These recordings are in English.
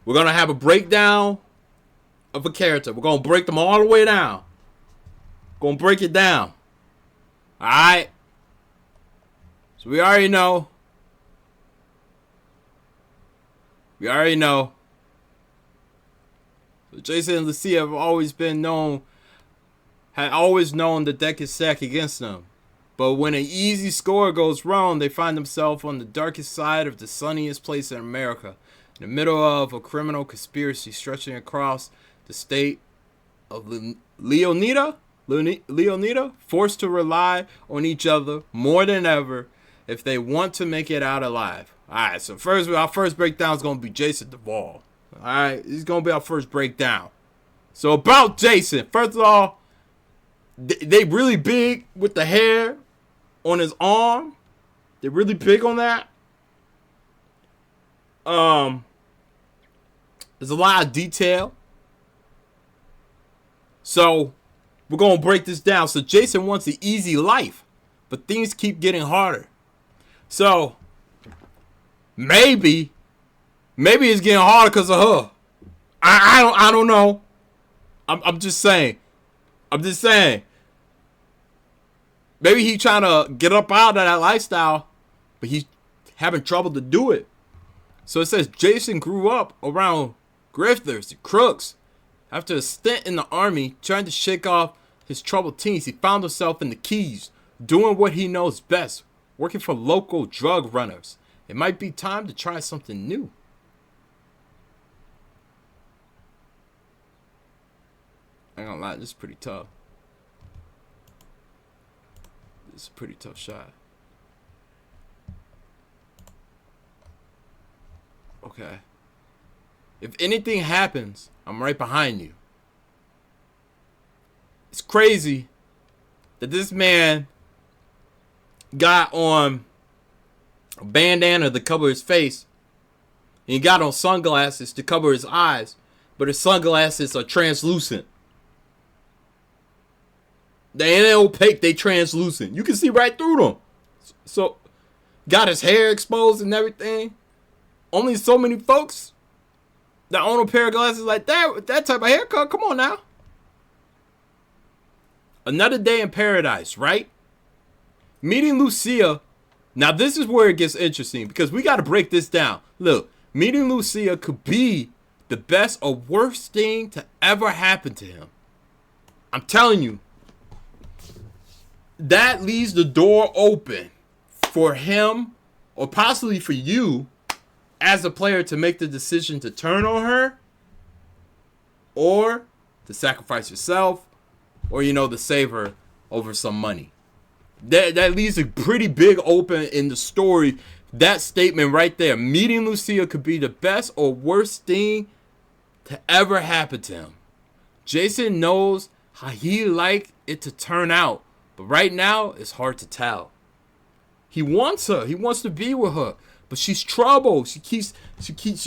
We're going to have a breakdown of a character. We're going to break them all the way down. Going to break it down. Alright? So we already know. So Jason and Lucia have always known the deck is stacked against them. But when an easy score goes wrong, they find themselves on the darkest side of the sunniest place in America, in the middle of a criminal conspiracy stretching across the state of Leonida, forced to rely on each other more than ever if they want to make it out alive. Alright, so our first breakdown is going to be Jason Duvall. Alright, this is going to be our first breakdown. So about Jason, first of all, they really big with the hair on his arm. They're really big on that. There's a lot of detail. So we're going to break this down. So Jason wants an easy life, but things keep getting harder. So maybe it's getting harder because of her. I don't know. I'm just saying. Maybe he's trying to get up out of that lifestyle, but he's having trouble to do it. So it says Jason grew up around grifters and crooks. After a stint in the army, trying to shake off his troubled teens, he found himself in the Keys, doing what he knows best, working for local drug runners. It might be time to try something new. I ain't gonna lie, this is pretty tough. This is a pretty tough shot. Okay. If anything happens, I'm right behind you. It's crazy that this man got on a bandana to cover his face. And he got on sunglasses to cover his eyes. But his sunglasses are translucent. They ain't opaque, they translucent. You can see right through them. So, got his hair exposed and everything. Only so many folks that own a pair of glasses like that with that type of haircut. Come on now. Another day in paradise, right? Meeting Lucia. Now, this is where it gets interesting because we got to break this down. Look, meeting Lucia could be the best or worst thing to ever happen to him. I'm telling you. That leaves the door open for him or possibly for you as a player to make the decision to turn on her or to sacrifice yourself or, to save her over some money. That leaves a pretty big open in the story. That statement right there, meeting Lucia could be the best or worst thing to ever happen to him. Jason knows how he like it to turn out. But right now, it's hard to tell. He wants her. He wants to be with her. But she's trouble. She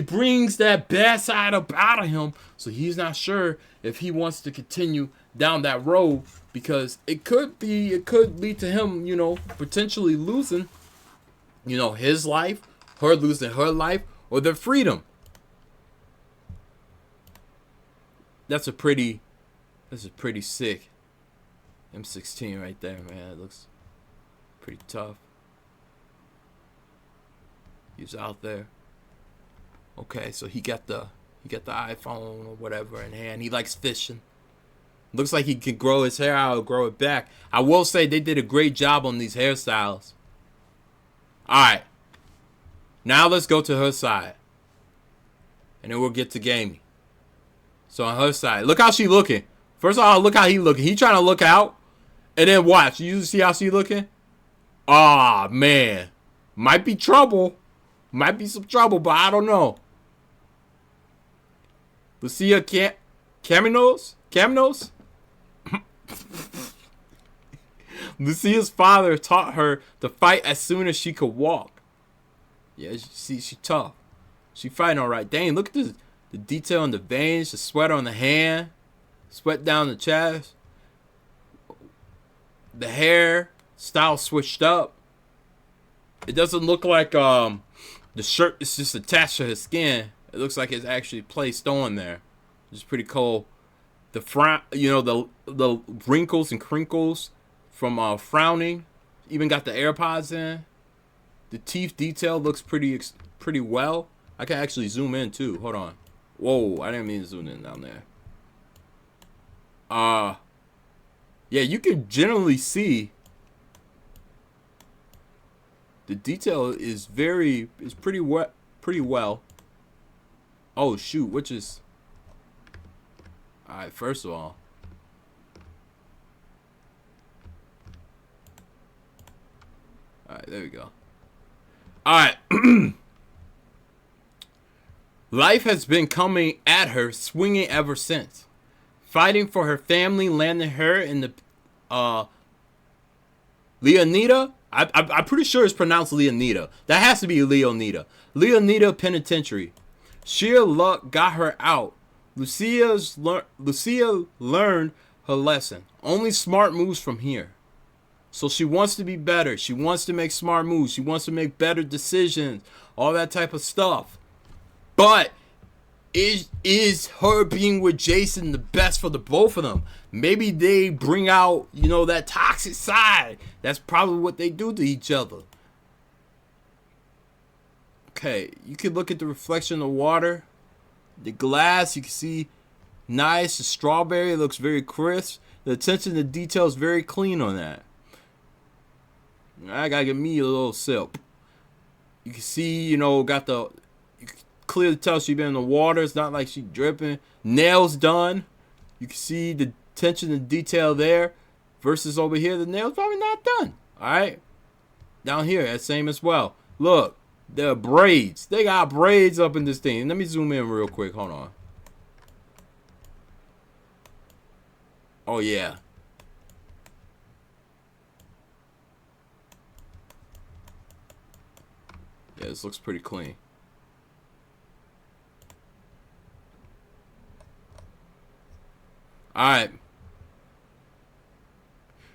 brings that bad side up out of him. So he's not sure if he wants to continue down that road. Because it could lead to him, potentially losing, his life. Her losing her life. Or their freedom. This is pretty sick. M16 right there, man. It looks pretty tough. He's out there. Okay, so he got the iPhone or whatever in hand. He likes fishing. Looks like he can grow his hair out or grow it back. I will say they did a great job on these hairstyles. Alright. Now let's go to her side. And then we'll get to gaming. So on her side, look how she looking. First of all, look how he looking. He trying to look out. And then watch. You see how she looking? Ah, man. Might be trouble. Might be some trouble, but I don't know. Lucia Caminos? Lucia's father taught her to fight as soon as she could walk. Yeah, see, she tough. She fighting all right. Dang, look at the detail on the veins, the sweat on the hand, sweat down the chest. The hair style switched up. It doesn't look like the shirt is just attached to her skin. It looks like it's actually placed on there, which is pretty cool. The frown, the wrinkles and crinkles from frowning. Even got the AirPods in. The teeth detail looks pretty well. I can actually zoom in too. Hold on. Whoa, I didn't mean to zoom in down there. Yeah, you can generally see the detail is pretty well. Oh shoot, which is alright, first of all. Alright, there we go. Alright. Life has been coming at her, swinging ever since. Fighting for her family, landing her in the Leonida. I'm pretty sure it's pronounced Leonida. That has to be Leonida. Leonida Penitentiary. Sheer luck got her out. Lucia learned her lesson. Only smart moves from here. So she wants to be better. She wants to make smart moves. She wants to make better decisions. All that type of stuff. But is her being with Jason the best for the both of them? Maybe they bring out, that toxic side. That's probably what they do to each other. Okay, you can look at the reflection of the water. The glass, you can see nice. The strawberry looks very crisp. The attention to detail is very clean on that. I gotta get me a little sip. You can see, got the... You can clearly tell she been in the water. It's not like she dripping. Nails done. You can see the attention to detail there. Versus over here, the nails probably not done. Alright? Down here, that's same as well. Look. The braids. They got braids up in this thing. Let me zoom in real quick. Hold on. Oh, yeah. Yeah, this looks pretty clean. Alright.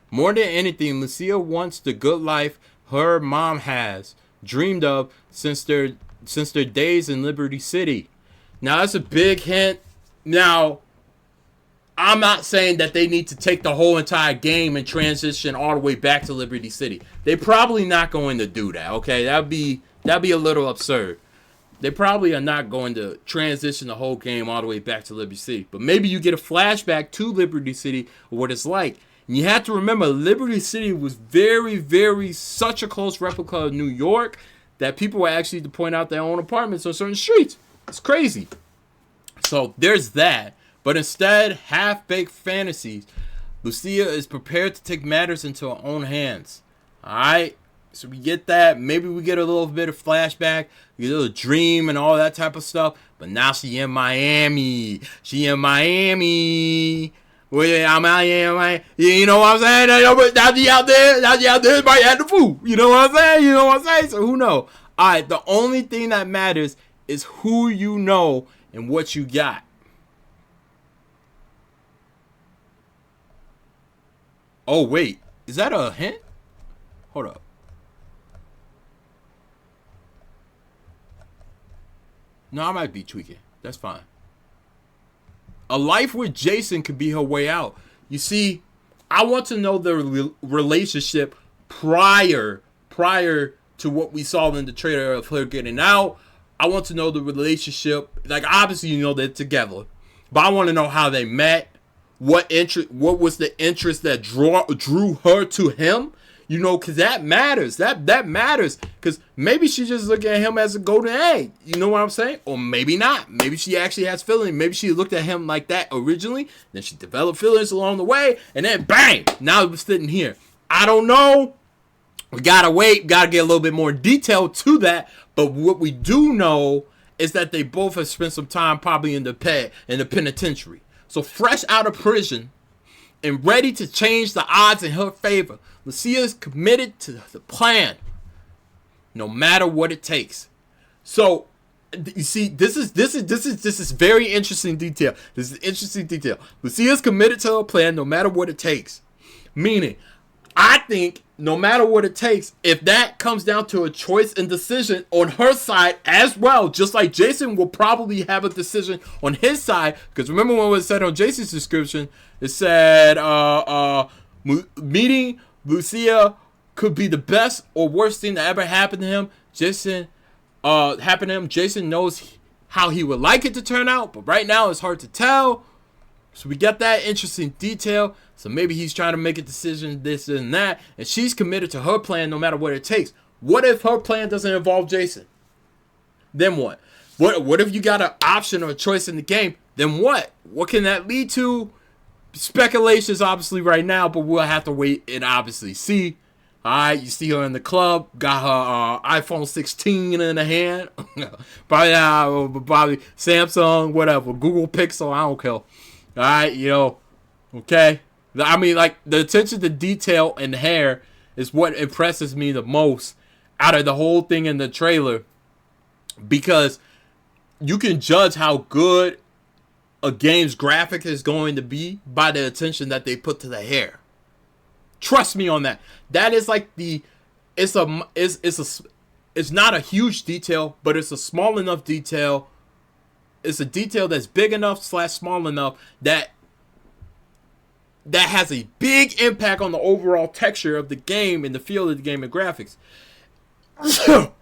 More than anything, Lucia wants the good life her mom has dreamed of since their days in Liberty City. Now that's a big hint. Now, I'm not saying that they need to take the whole entire game and transition all the way back to Liberty City. They're probably not going to do that. Okay, that'd be a little absurd. They probably are not going to transition the whole game all the way back to Liberty City. But maybe you get a flashback to Liberty City or what it's like. And you have to remember, Liberty City was very, very such a close replica of New York that people were actually to point out their own apartments on certain streets. It's crazy. So there's that. But instead, half-baked fantasies. Lucia is prepared to take matters into her own hands. Alright? So we get that. Maybe we get a little bit of flashback. We get a little dream and all that type of stuff. But now she in Miami. Well, I'm out here, you know what I'm saying? Now she out there might have the food. You know what I'm saying? So who knows? Alright, the only thing that matters is who you know and what you got. Oh, wait. Is that a hint? Hold up. No, I might be tweaking. That's fine. A life with Jason could be her way out. You see, I want to know the relationship prior to what we saw in the trailer of her getting out. I want to know the relationship. Like, obviously, they're together. But I want to know how they met. What was the interest that drew her to him? Because that matters. That matters. Because maybe she just looking at him as a golden egg. You know what I'm saying? Or maybe not. Maybe she actually has feelings. Maybe she looked at him like that originally. Then she developed feelings along the way. And then bang! Now we're sitting here. I don't know. We gotta wait. Gotta get a little bit more detail to that. But what we do know is that they both have spent some time probably in the penitentiary. So fresh out of prison and ready to change the odds in her favor. Lucia is committed to the plan, no matter what it takes. So, you see, this is very interesting detail. This is interesting detail. Lucia is committed to her plan, no matter what it takes. Meaning, I think no matter what it takes, if that comes down to a choice and decision on her side as well, just like Jason will probably have a decision on his side, because remember when it was said on Jason's description, it said meeting Lucia could be the best or worst thing that ever happened to him. Jason knows how he would like it to turn out, but right now it's hard to tell. So we got that interesting detail. So maybe he's trying to make a decision, this and that, and she's committed to her plan no matter what it takes. What if her plan doesn't involve Jason? Then what? What if you got an option or a choice in the game? Then what? What can that lead to? Speculations, obviously, right now, but we'll have to wait and obviously see. All right, you see her in the club, got her iPhone 16 in the hand, probably Samsung, whatever, Google Pixel, I don't care. All right, okay. I mean, like, the attention to detail and hair is what impresses me the most out of the whole thing in the trailer, because you can judge how good a game's graphic is going to be by the attention that they put to the hair. Trust me on that. That is like it's not a huge detail, but it's a small enough detail. It's a detail that's big enough / small enough that has a big impact on the overall texture of the game and the feel of the game and graphics.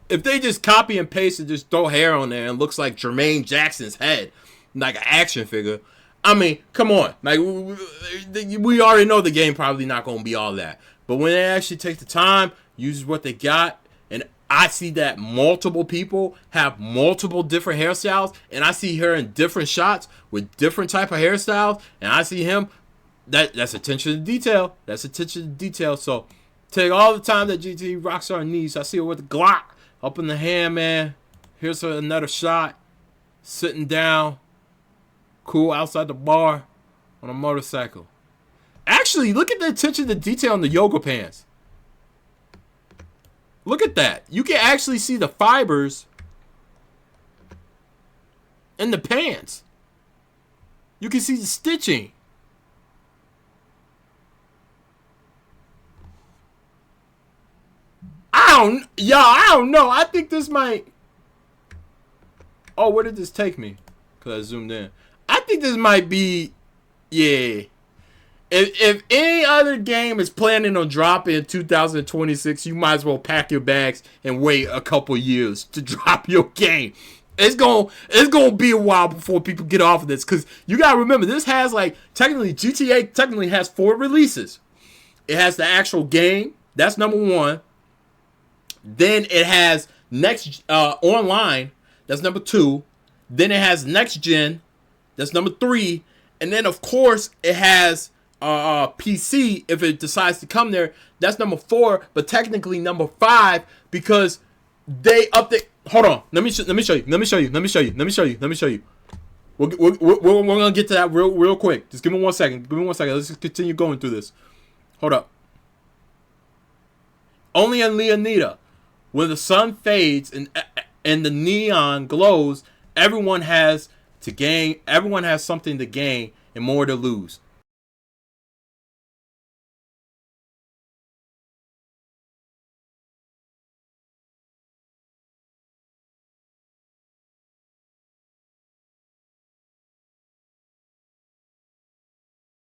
If they just copy and paste and just throw hair on there and it looks like Jermaine Jackson's head, like an action figure, I mean, come on. Like, we already know the game probably not going to be all that. But when they actually take the time, use what they got, and I see that multiple people have multiple different hairstyles, and I see her in different shots with different type of hairstyles, and I see him, that's attention to detail. That's attention to detail. So take all the time that GT Rockstar needs. I see her with the Glock up in the hand, man. Here's her another shot, sitting down. Cool, outside the bar on a motorcycle. Actually, look at the attention to detail on the yoga pants. Look at that. You can actually see the fibers in the pants. You can see the stitching. I don't know. I think this might... Oh, where did this take me? Because I zoomed in. I think this might be, yeah. If any other game is planning on dropping in 2026, you might as well pack your bags and wait a couple years to drop your game. It's gonna be a while before people get off of this, because you gotta remember, this has GTA technically has 4 releases. It has the actual game, that's number 1. Then it has next online, that's number 2. Then it has next gen. That's number 3. And then, of course, it has PC if it decides to come there. That's number 4, but technically number 5 because they update. Hold on. Let me show you. We're going to get to that real quick. Just give me 1 second. Let's just continue going through this. Hold up. Only in Leonida, when the sun fades and the neon glows, everyone has something to gain and more to lose.